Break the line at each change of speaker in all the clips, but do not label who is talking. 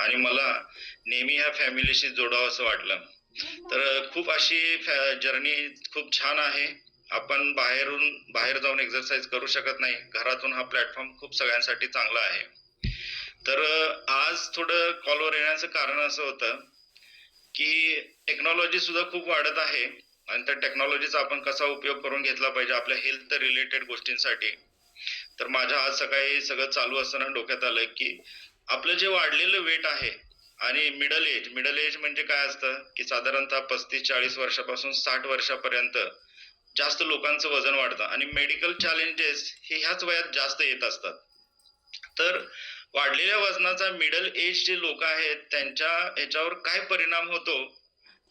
आणि मला नेहमी ह्या फॅमिलीशी जोडावं असं वाटलं. तर खूप अशी जर्नी खूप छान आहे. आपण बाहेर जाऊन एक्सरसाइज करू शकत नाही. घरातून हा प्लॅटफॉर्म खूप सगळ्यांसाठी चांगला आहे. तर आज थोडं कॉलवर येण्याचं कारण असं होतं, की टेक्नॉलॉजी सुद्धा खूप वाढत आहे आणि त्या टेक्नॉलॉजीचा आपण कसा उपयोग करून घेतला पाहिजे आपल्या हेल्थ रिलेटेड गोष्टींसाठी. तर माझ्या आज सकाळी सगळं चालू असताना डोक्यात आलं, की आपलं जे वाढलेलं वेट आहे आणि मिडल एज म्हणजे काय असतं, की साधारणतः 35-40 वर्षापासून 60 वर्षापर्यंत जास्त लोकांचं वजन वाढतं आणि मेडिकल चॅलेंजेस हे ह्याच वयात जास्त येत असतात. तर वाढलेल्या वजनाचा मिडल एज जे लोक आहेत त्यांच्या ह्याच्यावर काय परिणाम होतो,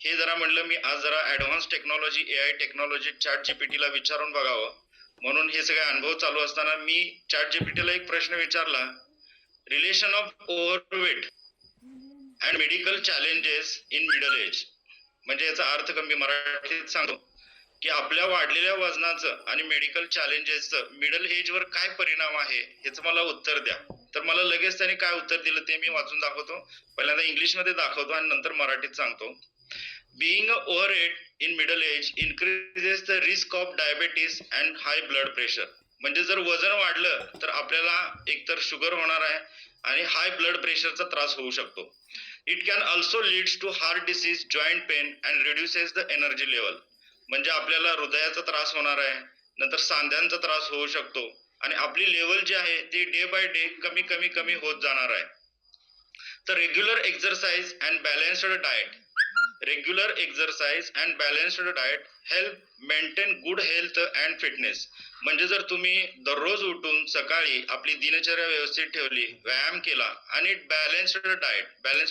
हे जरा म्हणलं मी आज जरा advance technology, AI technology chat जीपीटीला विचारून बघावं. म्हणून हे सगळे अनुभव चालू असताना मी चॅट जीपीटीला एक प्रश्न विचारला, relation of overweight and medical challenges in middle age. म्हणजे याचा अर्थ मी मराठीत सांगतो, की आपल्या वाढलेल्या वजनाचं आणि मेडिकल चॅलेंजेसचं मिडल एजवर काय परिणाम आहे ह्याचं मला उत्तर द्या. तर मला लगेच त्यांनी काय उत्तर दिलं ते मी वाचून दाखवतो. पहिल्यांदा इंग्लिशमध्ये दाखवतो आणि नंतर मराठीत सांगतो. Being overweight in middle age increases the risk of diabetes and high blood pressure. म्हणजे जर वजन वाढलं तर आपल्याला एकतर शुगर होणार आहे आणि हाय ब्लड प्रेशरचा त्रास होऊ शकतो. It can also leads to heart disease, joint pain and reduces the energy level. म्हणजे आपल्याला हृदयाचा त्रास होणार आहे, नंतर सांध्यांचा त्रास होऊ शकतो आणि आपली लेवल जी आहे ती डे बाय डे कमी कमी कमी होत जाणार आहे. तर regular exercise and balanced diet help maintain good health and fitness. म्हणजे जर तुम्ही दररोज उठून सकाळी आपली दिनचर्या व्यवस्थित ठेवली, व्यायाम केला आणि बॅलन्स्ड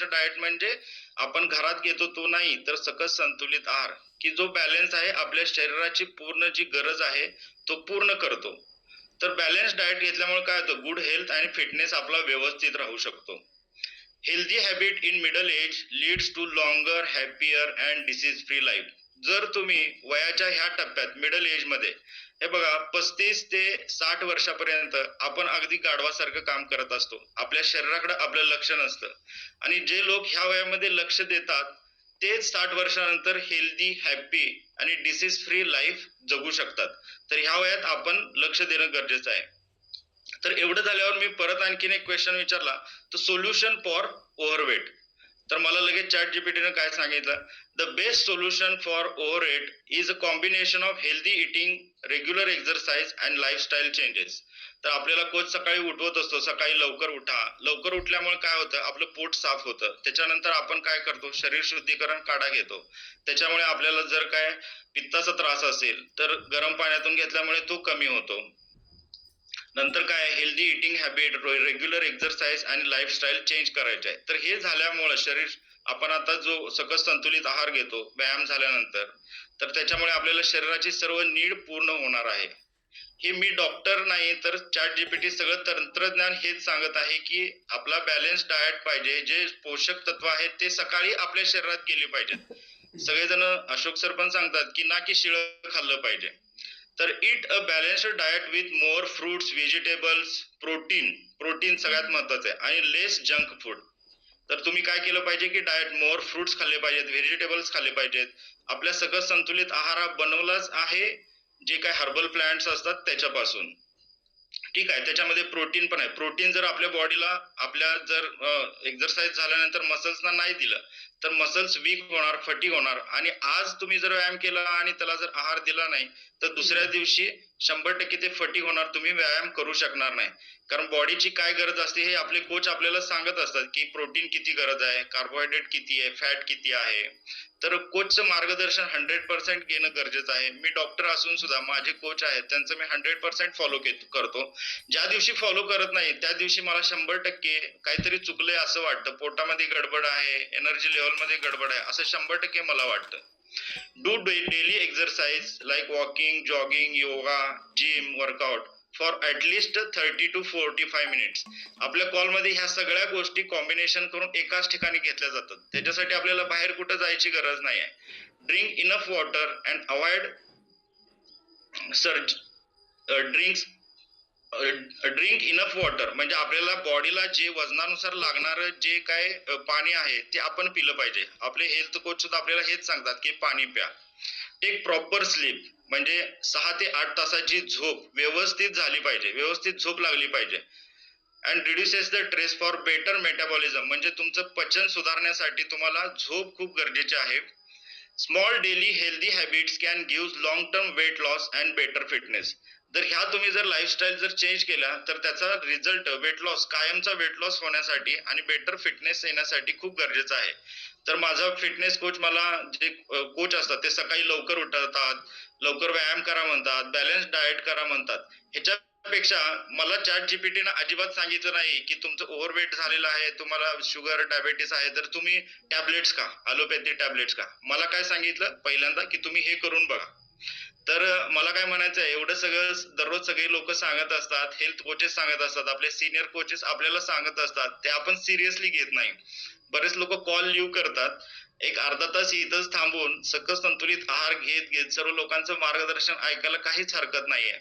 डाएट म्हणजे आपण घरात घेतो तो नाही, तर सकस संतुलित आहार, की जो बॅलन्स आहे आपल्या शरीराची पूर्ण जी गरज आहे तो पूर्ण करतो. तर बॅलन्स डाएट घेतल्यामुळे काय होतं, गुड हेल्थ आणि फिटनेस आपला व्यवस्थित राहू शकतो. Healthy habit in middle age leads to longer, happier and disease free life. जर तुम्ही वयाच्या ह्या टप्प्यात मिडल एज मध्ये, हे बघा 35 ते 60 वर्षापर्यंत आपण अगदी गाढवासारखं काम करत असतो, आपल्या शरीराकडे आपलं लक्ष नसतं आणि जे लोक ह्या वयामध्ये लक्ष देतात तेच 60 वर्षानंतर हेल्दी, हॅपी आणि डिसीज फ्री लाईफ जगू शकतात. तर ह्या वयात आपण लक्ष देणं गरजेचं आहे. तर एवढं झाल्यावर मी परत आणखीन एक क्वेश्चन विचारला, तर सोल्युशन फॉर ओव्हरवेट. तर मला लगेच चॅट जीपीटीने काय सांगितलं, the best solution for overweight is a combination of healthy eating, regular exercise and lifestyle changes. तर आपल्याला कोच सकाळी उठवत असतो, सकाळी लवकर उठा. लवकर उठल्यामुळे काय होतं, आपलं पोट साफ होतं. त्याच्यानंतर आपण काय करतो, शरीर शुद्धीकरण काढा घेतो. त्याच्यामुळे आपल्याला जर काय पित्ताचा त्रास असेल तर गरम पाण्यातून घेतल्यामुळे तो कमी होतो. नंतर काय, healthy eating habit, regular exercise आणि लाईफस्टाईल चेंज करायचे आहे. तर हे झाल्यामुळे शरीर, आपण आता जो सकस संतुलित आहार घेतो व्यायाम झाल्यानंतर, तर त्याच्यामुळे आपल्याला शरीराची सर्व नीड पूर्ण होणार आहे. हे मी डॉक्टर नाही, तर चॅट जीपीटी सगळं तंत्रज्ञान हेच सांगत आहे, की आपला बॅलन्स डाएट पाहिजे, जे पोषक तत्व आहेत ते सकाळी आपल्या शरीरात गेले पाहिजेत. सगळेजण, अशोक सर पण सांगतात, की ना की शिळं खाल्लं पाहिजे. तर it a balanced diet with more fruits, vegetables, protein सगळ्यात महत्वाचं आहे आणि लेस जंक फूड. तर तुम्ही काय केलं पाहिजे, की डाएट मोर फ्रुट्स खाल्ले पाहिजेत, व्हेजिटेबल्स खाल्ले पाहिजेत. आपल्या सकस संतुलित आहार बनवलाच आहे जे काय हर्बल प्लांट्स असतात त्याच्यापासून. ठीक आहे, त्याच्यामध्ये प्रोटीन पण आहे. प्रोटीन जर आपल्या बॉडीला, आपल्या जर एक्झरसाइज झाल्यानंतर मसल्सना नाही दिलं तर मसल्स वीक होणार, फटीग होणार आणि आज तुम्ही जर व्यायाम केला आणि त्याला जर आहार दिला नाही तर दुसऱ्या दिवशी 100% ते फटीग होणार, तुम्ही व्यायाम करू शकणार नाही. कारण बॉडीची काय गरज असते हे आपले कोच आपल्याला सांगत असतात, की प्रोटीन किती गरज आहे, कार्बोहायड्रेट किती आहे, फॅट किती आहे. तर कोचचं मार्गदर्शन 100% घेणं गरजेचं आहे. मी डॉक्टर असून सुद्धा माझे कोच आहेत त्यांचं मी 100% फॉलो करतो. ज्या दिवशी फॉलो करत नाही त्या दिवशी मला 100% काहीतरी चुकलंय असं वाटतं, पोटामध्ये गडबड आहे, एनर्जी लेवल मध्ये गडबड आहे असं 100% मला वाटतं. Do daily exercise like walking, jogging, yoga, gym, workout for at least 30 to 45 minutes. आपल्या कॉलमध्ये ह्या सगळ्या गोष्टी कॉम्बिनेशन करून एकाच ठिकाणी घेतल्या जातात. त्याच्यासाठी आपल्याला बाहेर कुठं जायची गरज नाही आहे. Drink enough water and avoid surge drinks drink enough water म्हणजे आपल्याला बॉडीला जे वजनानुसार लागणारं जे काय पाणी आहे ते आपण पिलं पाहिजे. आपले हेल्थ कोच सुद्धा आपल्याला हेच सांगतात की पाणी प्या. टेक प्रॉपर स्लीप म्हणजे 6 ते 8 तासाची झोप व्यवस्थित झाली पाहिजे, व्यवस्थित झोप लागली पाहिजे. And reduces the stress for better metabolism म्हणजे तुमचं पचन सुधारण्यासाठी तुम्हाला झोप खूप गरजेची आहे. Small daily healthy habits can give long term weight loss and better fitness. तर ह्या तुम्ही जर लाईफस्टाईल जर चेंज केला तर त्याचा रिझल्ट वेट लॉस, कायमचा वेट लॉस होण्यासाठी आणि बेटर फिटनेस येण्यासाठी खूप गरजेचं आहे. तर माझा फिटनेस कोच मला जे कोच असतात ते सकाळी लवकर उठवतात, लवकर व्यायाम करा म्हणतात, बॅलन्स डाएट करा म्हणतात. ह्याच्यापेक्षा मला चॅट जीपीटीनं अजिबात सांगितलं नाही की तुमचं ओव्हरवेट झालेलं आहे, तुम्हाला शुगर डायबिटीस आहे, तर तुम्ही टॅबलेट्स खा, ॲलोपॅथी टॅबलेट्स खा. मला काय सांगितलं पहिल्यांदा की तुम्ही हे करून बघा. तर मला काय म्हणायचं आहे, एवढं सगळं दररोज सगळे लोक सांगत असतात, हेल्थ कोचेस सांगत असतात, आपले सिनियर कोचेस आपल्याला सांगत असतात, ते आपण सिरियसली घेत नाही. बरेच लोक कॉल लिव्ह करतात, एक अर्धा तास इथंच थांबून सकस संतुलित आहार घेत घेत सर्व लोकांचं मार्गदर्शन ऐकायला काहीच हरकत नाहीये.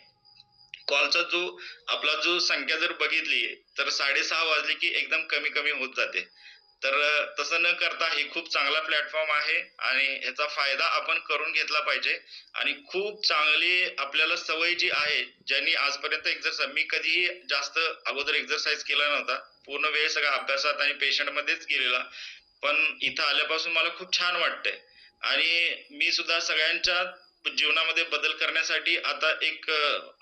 कॉलचा जो आपला जो संख्या जर बघितली तर 6:30 वाजले की एकदम कमी कमी होत जाते. तर तसं न करता हे खूप चांगला प्लॅटफॉर्म आहे आणि ह्याचा फायदा आपण करून घेतला पाहिजे. आणि खूप चांगली आपल्याला सवय जी आहे, ज्यांनी आजपर्यंत एक्सरसाइज, मी कधीही जास्त अगोदर एक्सरसाइज केला नव्हता, पूर्ण वेळ सगळा अभ्यासात आणि पेशंट मध्येच गेलेला. पण इथं आल्यापासून मला खूप छान वाटतंय आणि मी सुद्धा सगळ्यांच्या जीवनामध्ये बदल करण्यासाठी आता एक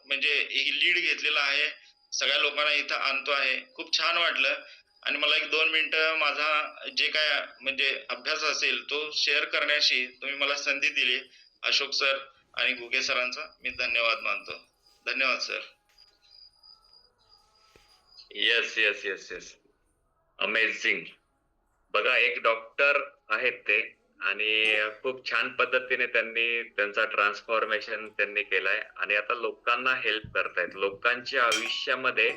म्हणजे लीड घेतलेला आहे, सगळ्या लोकांना इथं आणतो आहे. खूप छान वाटलं आणि मला 1-2 मिनिटं माझा जे काय म्हणजे अभ्यास असेल तो शेअर करण्याची तुम्ही मला संधी दिली. अशोक सर आणि घुगे सरांचा मी धन्यवाद मानतो. धन्यवाद sir.
Yes yes yes yes, amazing. बघा, एक डॉक्टर आहेत ते आणि खूप छान पद्धतीने त्यांनी त्यांचा ट्रान्सफॉर्मेशन त्यांनी केलाय आणि आता लोकांना हेल्प करतायत. लोकांच्या आयुष्यामध्ये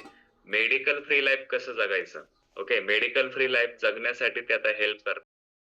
मेडिकल फ्री लाईफ कसं जगायचं, ओके, मेडिकल फ्री लाईफ जगण्यासाठी ते आता हेल्प करतात.